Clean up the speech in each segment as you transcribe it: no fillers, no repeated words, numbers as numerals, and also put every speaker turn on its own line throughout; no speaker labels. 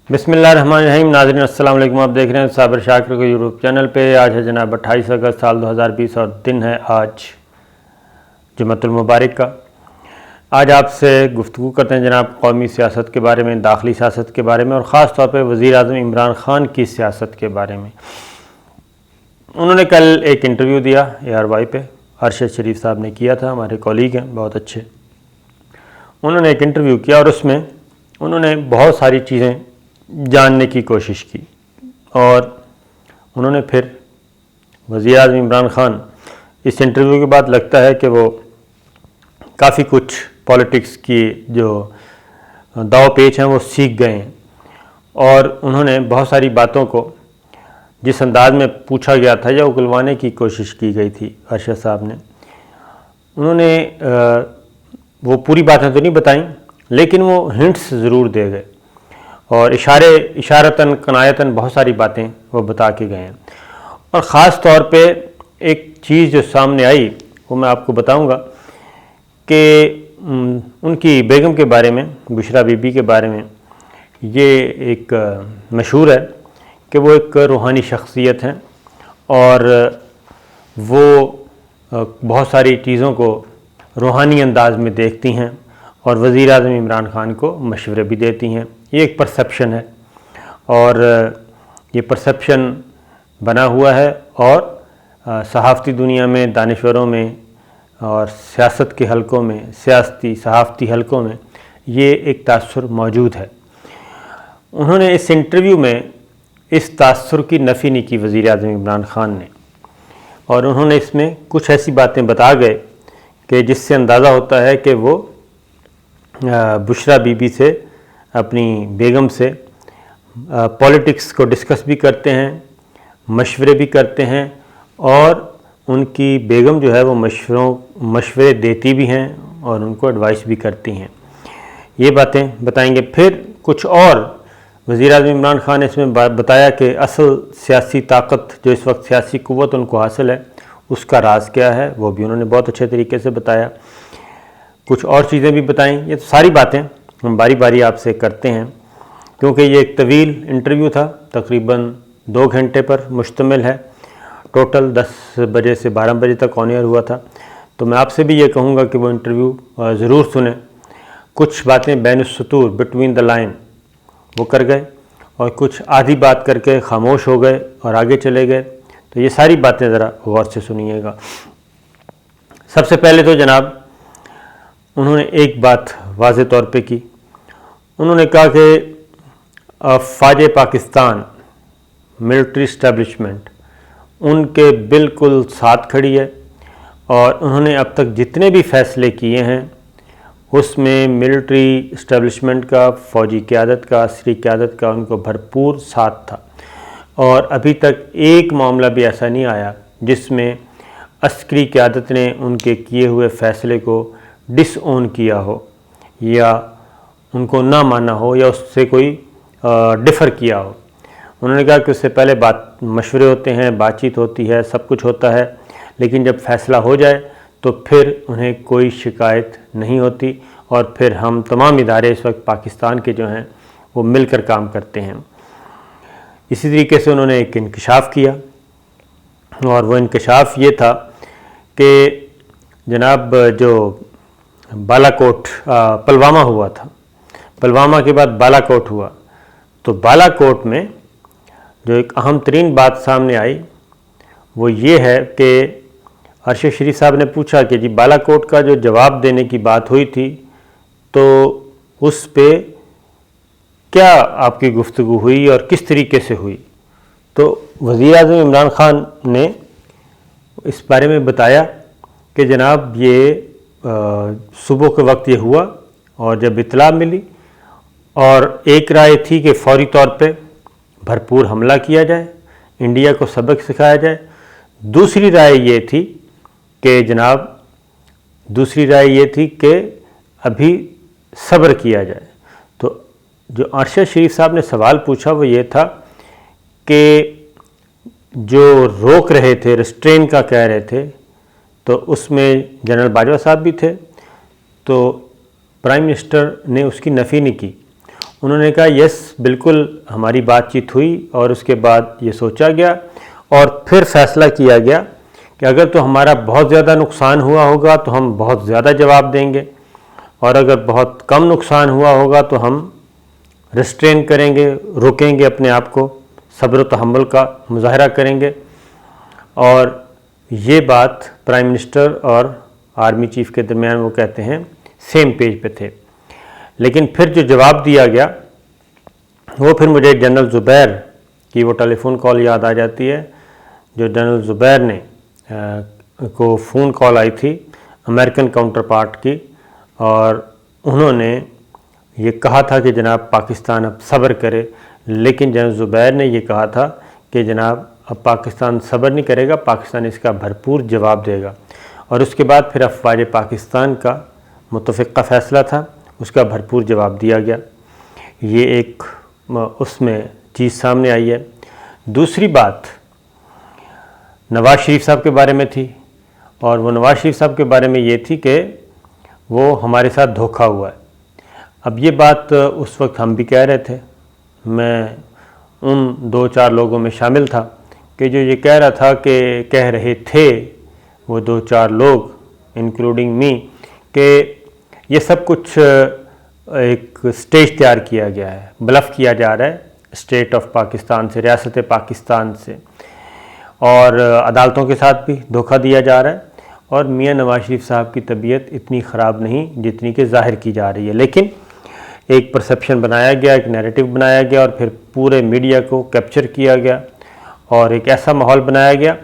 بسم اللہ الرحمن الرحیم۔ ناظرین السلام علیکم، آپ دیکھ رہے ہیں صابر شاکر کو یوٹیوب چینل پہ۔ آج ہے جناب 28 اگست سال 2020 اور دن ہے آج جمعۃ المبارک کا۔ آج آپ سے گفتگو کرتے ہیں جناب قومی سیاست کے بارے میں، داخلی سیاست کے بارے میں، اور خاص طور پہ وزیر اعظم عمران خان کی سیاست کے بارے میں۔ انہوں نے کل ایک انٹرویو دیا ARY پہ، ارشد شریف صاحب نے کیا تھا، ہمارے کولیگ ہیں بہت اچھے۔ انہوں نے ایک انٹرویو کیا اور اس میں انہوں نے بہت ساری چیزیں جاننے کی کوشش کی، اور انہوں نے پھر وزیر اعظم عمران خان اس انٹرویو کے بعد لگتا ہے کہ وہ کافی کچھ پولیٹکس کی جو داؤ پیچ ہیں وہ سیکھ گئے ہیں، اور انہوں نے بہت ساری باتوں کو جس انداز میں پوچھا گیا تھا یا اگلوانے کی کوشش کی گئی تھی ارشد صاحب نے، انہوں نے وہ پوری باتیں تو نہیں بتائیں لیکن وہ ہنٹس ضرور دے گئے، اور اشارتاً کنایتاً بہت ساری باتیں وہ بتا کے گئے ہیں۔ اور خاص طور پہ ایک چیز جو سامنے آئی وہ میں آپ کو بتاؤں گا کہ ان کی بیگم کے بارے میں، بشریٰ بی بی کے بارے میں یہ ایک مشہور ہے کہ وہ ایک روحانی شخصیت ہیں، اور وہ بہت ساری چیزوں کو روحانی انداز میں دیکھتی ہیں اور وزیر اعظم عمران خان کو مشورے بھی دیتی ہیں۔ یہ ایک پرسیپشن ہے، اور یہ پرسیپشن بنا ہوا ہے، اور صحافتی دنیا میں، دانشوروں میں اور سیاست کے حلقوں میں، صحافتی حلقوں میں یہ ایک تاثر موجود ہے۔ انہوں نے اس انٹرویو میں اس تاثر کی نفی نہیں کی وزیر اعظم عمران خان نے، اور انہوں نے اس میں کچھ ایسی باتیں بتا گئے کہ جس سے اندازہ ہوتا ہے کہ وہ بشریٰ بی بی سے، اپنی بیگم سے پولیٹکس کو ڈسکس بھی کرتے ہیں، مشورے بھی کرتے ہیں، اور ان کی بیگم جو ہے وہ مشورے دیتی بھی ہیں اور ان کو ایڈوائس بھی کرتی ہیں۔ یہ باتیں بتائیں گے۔ پھر کچھ اور وزیر اعظم عمران خان نے اس میں بتایا کہ اصل سیاسی طاقت جو اس وقت سیاسی قوت ان کو حاصل ہے اس کا راز کیا ہے، وہ بھی انہوں نے بہت اچھے طریقے سے بتایا۔ کچھ اور چیزیں بھی بتائیں۔ یہ ساری باتیں ہم باری باری آپ سے کرتے ہیں کیونکہ یہ ایک طویل انٹرویو تھا، تقریباً 2 گھنٹے پر مشتمل ہے، ٹوٹل 10 بجے سے 12 بجے تک آن ایئر ہوا تھا۔ تو میں آپ سے بھی یہ کہوں گا کہ وہ انٹرویو ضرور سنیں۔ کچھ باتیں بین السطور، بٹوین دا لائن وہ کر گئے، اور کچھ آدھی بات کر کے خاموش ہو گئے اور آگے چلے گئے۔ تو یہ ساری باتیں ذرا غور سے سنیے گا۔ سب سے پہلے تو جناب انہوں نے ایک بات واضح طور پہ کی، انہوں نے کہا کہ افواج پاکستان، ملٹری اسٹیبلشمنٹ ان کے بالکل ساتھ کھڑی ہے، اور انہوں نے اب تک جتنے بھی فیصلے کیے ہیں اس میں ملٹری اسٹیبلشمنٹ کا، فوجی قیادت کا، عسکری قیادت کا ان کو بھرپور ساتھ تھا، اور ابھی تک ایک معاملہ بھی ایسا نہیں آیا جس میں عسکری قیادت نے ان کے کیے ہوئے فیصلے کو ڈس اون کیا ہو، یا ان کو نہ مانا ہو، یا اس سے کوئی ڈفر کیا ہو۔ انہوں نے کہا کہ اس سے پہلے مشورے ہوتے ہیں، بات چیت ہوتی ہے، سب کچھ ہوتا ہے، لیکن جب فیصلہ ہو جائے تو پھر انہیں کوئی شکایت نہیں ہوتی، اور پھر ہم تمام ادارے اس وقت پاکستان کے جو ہیں وہ مل کر کام کرتے ہیں۔ اسی طریقے سے انہوں نے ایک انکشاف کیا، اور وہ انکشاف یہ تھا کہ جناب جو بالا کوٹ پلوامہ ہوا تھا، پلوامہ کے بعد بالا کوٹ ہوا، تو بالا کوٹ میں جو ایک اہم ترین بات سامنے آئی وہ یہ ہے کہ ارشد شریف صاحب نے پوچھا کہ جی بالا کوٹ کا جو جواب دینے کی بات ہوئی تھی تو اس پہ کیا آپ کی گفتگو ہوئی اور کس طریقے سے ہوئی؟ تو وزیر اعظم عمران خان نے اس بارے میں بتایا کہ جناب یہ صبح کے وقت یہ ہوا، اور جب اطلاع ملی، اور ایک رائے تھی کہ فوری طور پہ بھرپور حملہ کیا جائے، انڈیا کو سبق سکھایا جائے۔ دوسری رائے یہ تھی کہ ابھی صبر کیا جائے۔ تو جو ارشد شریف صاحب نے سوال پوچھا وہ یہ تھا کہ جو روک رہے تھے، ریسٹرین کا کہہ رہے تھے، تو اس میں جنرل باجوہ صاحب بھی تھے، تو پرائم منسٹر نے اس کی نفی نہیں کی، انہوں نے کہا یس بالکل ہماری بات چیت ہوئی اور اس کے بعد یہ سوچا گیا اور پھر فیصلہ کیا گیا کہ اگر تو ہمارا بہت زیادہ نقصان ہوا ہوگا تو ہم بہت زیادہ جواب دیں گے، اور اگر بہت کم نقصان ہوا ہوگا تو ہم ریسٹرین کریں گے، روکیں گے اپنے آپ کو، صبر و تحمل کا مظاہرہ کریں گے۔ اور یہ بات پرائم منسٹر اور آرمی چیف کے درمیان وہ کہتے ہیں سیم پیج پہ تھے۔ لیکن پھر جو جواب دیا گیا وہ پھر مجھے جنرل زبیر کی وہ ٹیلی فون کال یاد آ جاتی ہے، جو جنرل زبیر نے کو فون کال آئی تھی امریکن کاؤنٹر پارٹ کی، اور انہوں نے یہ کہا تھا کہ جناب پاکستان اب صبر کرے، لیکن جنرل زبیر نے یہ کہا تھا کہ جناب اب پاکستان صبر نہیں کرے گا، پاکستان اس کا بھرپور جواب دے گا۔ اور اس کے بعد پھر افواج پاکستان کا متفقہ فیصلہ تھا، اس کا بھرپور جواب دیا گیا۔ یہ ایک اس میں چیز سامنے آئی ہے۔ دوسری بات نواز شریف صاحب کے بارے میں تھی، اور وہ نواز شریف صاحب کے بارے میں یہ تھی کہ وہ ہمارے ساتھ دھوکہ ہوا ہے۔ اب یہ بات اس وقت ہم بھی کہہ رہے تھے، میں ان 2-4 لوگوں میں شامل تھا کہ جو یہ کہہ رہا تھا کہ کہہ رہے تھے وہ 2-4 لوگ انکلوڈنگ می کہ یہ سب کچھ ایک سٹیج تیار کیا گیا ہے، بلف کیا جا رہا ہے اسٹیٹ آف پاکستان سے، ریاست پاکستان سے، اور عدالتوں کے ساتھ بھی دھوکہ دیا جا رہا ہے، اور میاں نواز شریف صاحب کی طبیعت اتنی خراب نہیں جتنی کہ ظاہر کی جا رہی ہے۔ لیکن ایک پرسیپشن بنایا گیا، ایک نیریٹو بنایا گیا، اور پھر پورے میڈیا کو کیپچر کیا گیا، اور ایک ایسا ماحول بنایا گیا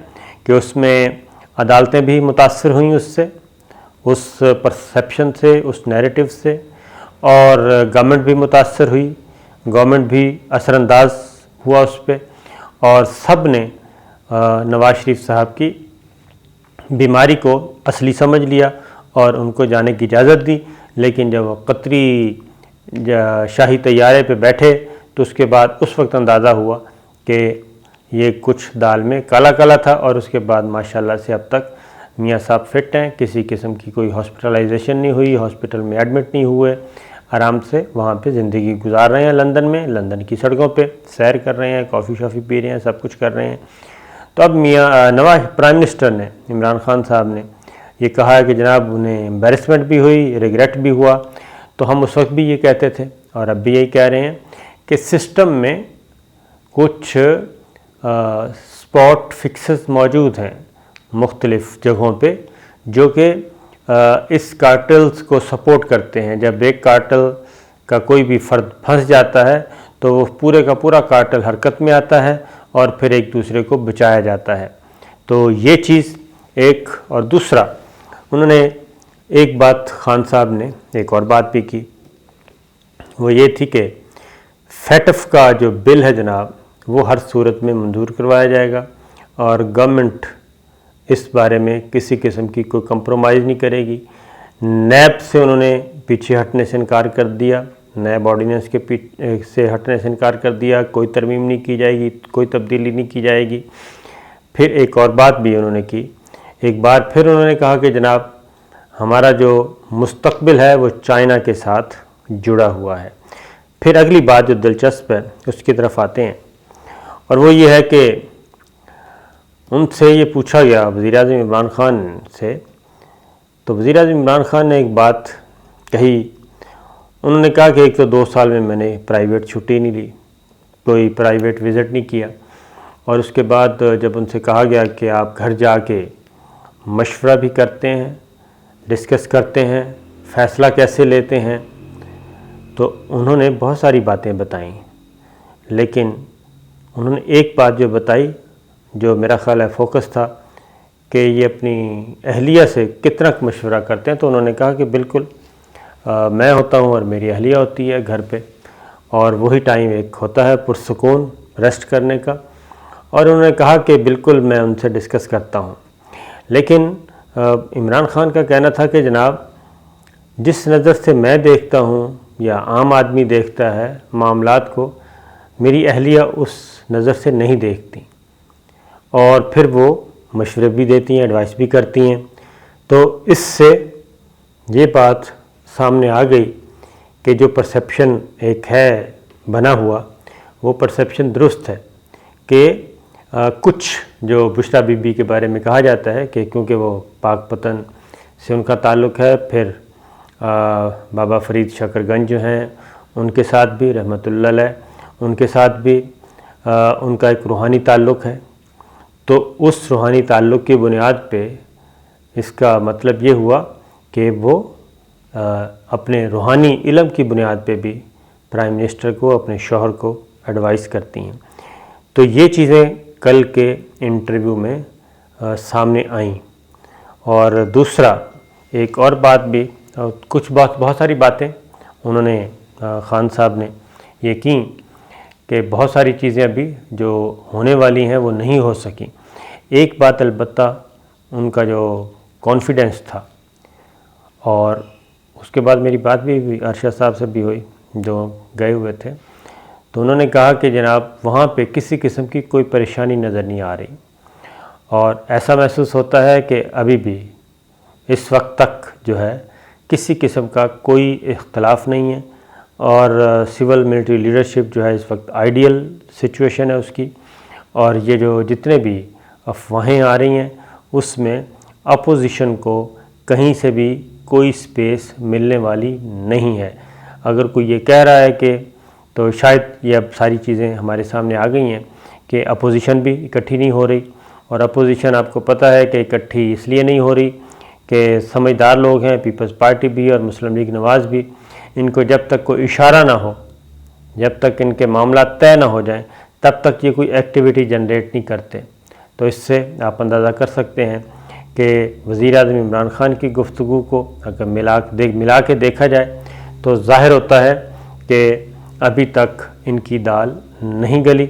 کہ اس میں عدالتیں بھی متاثر ہوئیں اس سے، اس پرسیپشن سے، اس نیریٹو سے، اور گورنمنٹ بھی متاثر ہوئی، گورنمنٹ بھی اثر انداز ہوا اس پہ، اور سب نے نواز شریف صاحب کی بیماری کو اصلی سمجھ لیا اور ان کو جانے کی اجازت دی۔ لیکن جب وہ قطری شاہی طیارے پہ بیٹھے تو اس کے بعد اس وقت اندازہ ہوا کہ یہ کچھ دال میں کالا کالا تھا، اور اس کے بعد ماشاءاللہ سے اب تک میاں صاحب فٹ ہیں، کسی قسم کی کوئی ہاسپٹلائزیشن نہیں ہوئی، ہاسپٹل میں ایڈمٹ نہیں ہوئے، آرام سے وہاں پہ زندگی گزار رہے ہیں لندن میں، لندن کی سڑکوں پہ سیر کر رہے ہیں، کافی شافی پی رہے ہیں، سب کچھ کر رہے ہیں۔ تو اب نواز پرائم منسٹر نے عمران خان صاحب نے یہ کہا ہے کہ جناب انہیں امبیرسمنٹ بھی ہوئی، ریگریٹ بھی ہوا، تو ہم اس وقت بھی یہ کہتے تھے اور اب بھی یہی کہہ رہے ہیں کہ سسٹم میں کچھ سپاٹ فکسز موجود ہیں مختلف جگہوں پہ جو کہ اس کارٹلز کو سپورٹ کرتے ہیں۔ جب ایک کارٹل کا کوئی بھی فرد پھنس جاتا ہے تو وہ پورے کا پورا کارٹل حرکت میں آتا ہے اور پھر ایک دوسرے کو بچایا جاتا ہے۔ تو یہ چیز ایک، اور دوسرا انہوں نے ایک بات خان صاحب نے ایک اور بات بھی کی، وہ یہ تھی کہ فیٹف کا جو بل ہے جناب وہ ہر صورت میں منظور کروایا جائے گا، اور گورنمنٹ اس بارے میں کسی قسم کی کوئی کمپرومائز نہیں کرے گی۔ نیب سے انہوں نے پیچھے ہٹنے سے انکار کر دیا، نیب آرڈیننس کے سے ہٹنے سے انکار کر دیا، کوئی ترمیم نہیں کی جائے گی، کوئی تبدیلی نہیں کی جائے گی۔ پھر ایک اور بات بھی انہوں نے کی، ایک بار پھر انہوں نے کہا کہ جناب ہمارا جو مستقبل ہے وہ چائنا کے ساتھ جڑا ہوا ہے۔ پھر اگلی بات جو دلچسپ ہے اس کی طرف آتے ہیں، اور وہ یہ ہے کہ ان سے یہ پوچھا گیا وزیر اعظم عمران خان سے، تو وزیر اعظم عمران خان نے ایک بات کہی، انہوں نے کہا کہ ایک تو 2 سال میں نے پرائیویٹ چھٹی نہیں لی، کوئی پرائیویٹ وزٹ نہیں کیا، اور اس کے بعد جب ان سے کہا گیا کہ آپ گھر جا کے مشورہ بھی کرتے ہیں، ڈسکس کرتے ہیں، فیصلہ کیسے لیتے ہیں، تو انہوں نے بہت ساری باتیں بتائیں، لیکن انہوں نے ایک بات جو بتائی جو میرا خیال ہے فوکس تھا کہ یہ اپنی اہلیہ سے کتنا مشورہ کرتے ہیں، تو انہوں نے کہا کہ بالکل میں ہوتا ہوں اور میری اہلیہ ہوتی ہے گھر پہ، اور وہی ٹائم ایک ہوتا ہے پرسکون ریسٹ کرنے کا، اور انہوں نے کہا کہ بالکل میں ان سے ڈسکس کرتا ہوں۔ لیکن عمران خان کا کہنا تھا کہ جناب جس نظر سے میں دیکھتا ہوں یا عام آدمی دیکھتا ہے معاملات کو، میری اہلیہ اس نظر سے نہیں دیکھتی، اور پھر وہ مشورے بھی دیتی ہیں، ایڈوائس بھی کرتی ہیں۔ تو اس سے یہ بات سامنے آ گئی کہ جو پرسیپشن ایک ہے بنا ہوا وہ پرسیپشن درست ہے کہ کچھ جو بشریٰ بی بی کے بارے میں کہا جاتا ہے کہ کیونکہ وہ پاک پتن سے ان کا تعلق ہے، پھر بابا فرید شکر گنج جو ہیں ان کے ساتھ بھی رحمۃ اللہ علیہ، ان کے ساتھ بھی ان کا ایک روحانی تعلق ہے، تو اس روحانی تعلق کی بنیاد پہ اس کا مطلب یہ ہوا کہ وہ اپنے روحانی علم کی بنیاد پہ بھی پرائم منسٹر کو، اپنے شوہر کو ایڈوائز کرتی ہیں۔ تو یہ چیزیں کل کے انٹرویو میں سامنے آئیں۔ اور دوسرا ایک اور بات بھی، بہت ساری باتیں انہوں نے خان صاحب نے یہ کیں کہ بہت ساری چیزیں ابھی جو ہونے والی ہیں وہ نہیں ہو سکیں۔ ایک بات البتہ ان کا جو کانفیڈنس تھا، اور اس کے بعد میری بات بھی ارشد صاحب سے بھی ہوئی جو گئے ہوئے تھے، تو انہوں نے کہا کہ جناب وہاں پہ کسی قسم کی کوئی پریشانی نظر نہیں آ رہی، اور ایسا محسوس ہوتا ہے کہ ابھی بھی اس وقت تک جو ہے کسی قسم کا کوئی اختلاف نہیں ہے، اور سول ملٹری لیڈرشپ جو ہے اس وقت آئیڈیل سچویشن ہے اس کی، اور یہ جو جتنے بھی افواہیں آ رہی ہیں اس میں اپوزیشن کو کہیں سے بھی کوئی سپیس ملنے والی نہیں ہے۔ اگر کوئی یہ کہہ رہا ہے کہ تو شاید یہ اب ساری چیزیں ہمارے سامنے آ گئی ہیں کہ اپوزیشن بھی اکٹھی نہیں ہو رہی، اور اپوزیشن آپ کو پتہ ہے کہ اکٹھی اس لیے نہیں ہو رہی کہ سمجھدار لوگ ہیں، پیپلز پارٹی بھی اور مسلم لیگ نواز بھی، ان کو جب تک کوئی اشارہ نہ ہو، جب تک ان کے معاملات طے نہ ہو جائیں، تب تک یہ کوئی ایکٹیویٹی جنریٹ نہیں کرتے۔ تو اس سے آپ اندازہ کر سکتے ہیں کہ وزیر اعظم عمران خان کی گفتگو کو اگر ملا کے دیکھا جائے تو ظاہر ہوتا ہے کہ ابھی تک ان کی دال نہیں گلی،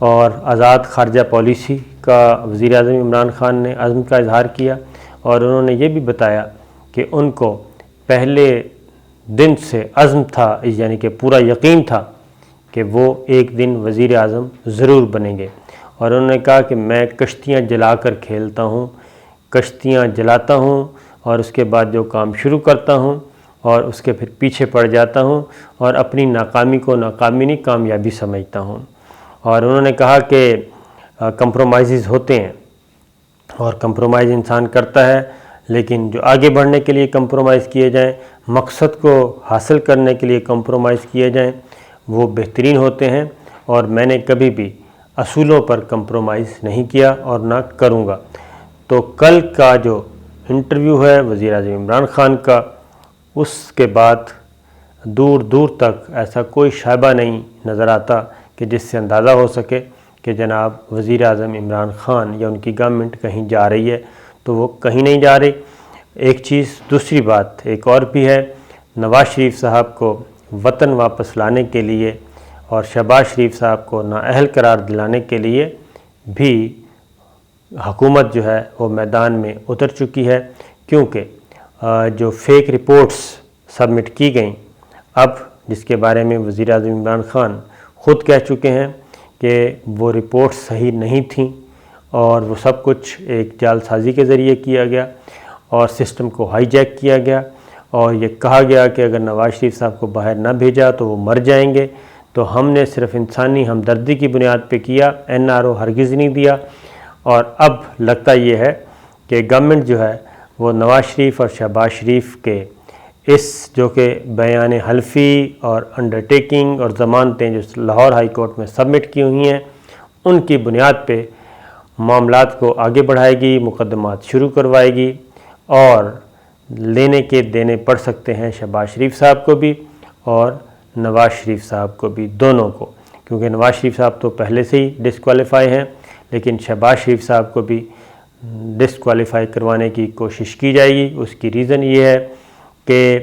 اور آزاد خارجہ پالیسی کا وزیر اعظم عمران خان نے عزم کا اظہار کیا، اور انہوں نے یہ بھی بتایا کہ ان کو پہلے دن سے عزم تھا، یعنی کہ پورا یقین تھا کہ وہ ایک دن وزیر اعظم ضرور بنیں گے، اور انہوں نے کہا کہ میں کشتیاں جلا کر کھیلتا ہوں، کشتیاں جلاتا ہوں اور اس کے بعد جو کام شروع کرتا ہوں اور اس کے پھر پیچھے پڑ جاتا ہوں، اور اپنی ناکامی کو ناکامی نہیں کامیابی سمجھتا ہوں۔ اور انہوں نے کہا کہ کمپرومائزز ہوتے ہیں اور کمپرومائز انسان کرتا ہے، لیکن جو آگے بڑھنے کے لیے کمپرومائز کیے جائیں، مقصد کو حاصل کرنے کے لیے کمپرومائز کیے جائیں، وہ بہترین ہوتے ہیں، اور میں نے کبھی بھی اصولوں پر کمپرومائز نہیں کیا اور نہ کروں گا۔ تو کل کا جو انٹرویو ہے وزیر اعظم عمران خان کا، اس کے بعد دور دور تک ایسا کوئی شائبہ نہیں نظر آتا کہ جس سے اندازہ ہو سکے کہ جناب وزیر اعظم عمران خان یا ان کی گورنمنٹ کہیں جا رہی ہے، تو وہ کہیں نہیں جا رہی۔ ایک چیز، دوسری بات ایک اور بھی ہے، نواز شریف صاحب کو وطن واپس لانے کے لیے اور شہباز شریف صاحب کو نااہل قرار دلانے کے لیے بھی حکومت جو ہے وہ میدان میں اتر چکی ہے، کیونکہ جو فیک رپورٹس سبمٹ کی گئیں، اب جس کے بارے میں وزیر اعظم عمران خان خود کہہ چکے ہیں کہ وہ رپورٹس صحیح نہیں تھیں، اور وہ سب کچھ ایک جال سازی کے ذریعے کیا گیا اور سسٹم کو ہائی جیک کیا گیا، اور یہ کہا گیا کہ اگر نواز شریف صاحب کو باہر نہ بھیجا تو وہ مر جائیں گے، تو ہم نے صرف انسانی ہمدردی کی بنیاد پہ کیا، NRO ہرگز نہیں دیا۔ اور اب لگتا یہ ہے کہ گورنمنٹ جو ہے وہ نواز شریف اور شہباز شریف کے اس جو کہ بیان حلفی اور انڈرٹیکنگ اور ضمانتیں جو لاہور ہائی کورٹ میں سبمٹ کی ہوئی ہیں، ان کی بنیاد پہ معاملات کو آگے بڑھائے گی، مقدمات شروع کروائے گی، اور لینے کے دینے پڑ سکتے ہیں شہباز شریف صاحب کو بھی اور نواز شریف صاحب کو بھی، دونوں کو، کیونکہ نواز شریف صاحب تو پہلے سے ہی ڈسکوالیفائی ہیں، لیکن شہباز شریف صاحب کو بھی ڈسکوالیفائی کروانے کی کوشش کی جائے گی۔ اس کی ریزن یہ ہے کہ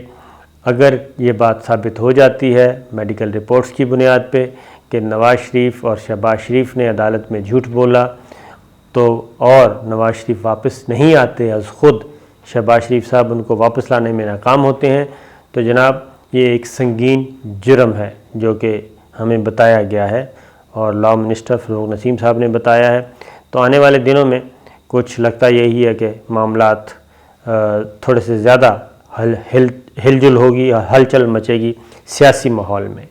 اگر یہ بات ثابت ہو جاتی ہے میڈیکل رپورٹس کی بنیاد پہ کہ نواز شریف اور شہباز شریف نے عدالت میں جھوٹ بولا، تو اور نواز شریف واپس نہیں آتے از خود، شہباز شریف صاحب ان کو واپس لانے میں ناکام ہوتے ہیں، تو جناب یہ ایک سنگین جرم ہے جو کہ ہمیں بتایا گیا ہے اور لاء منسٹر فروغ نسیم صاحب نے بتایا ہے۔ تو آنے والے دنوں میں کچھ لگتا یہی ہے کہ معاملات تھوڑے سے زیادہ ہل جل ہوگی، ہلچل مچے گی سیاسی ماحول میں۔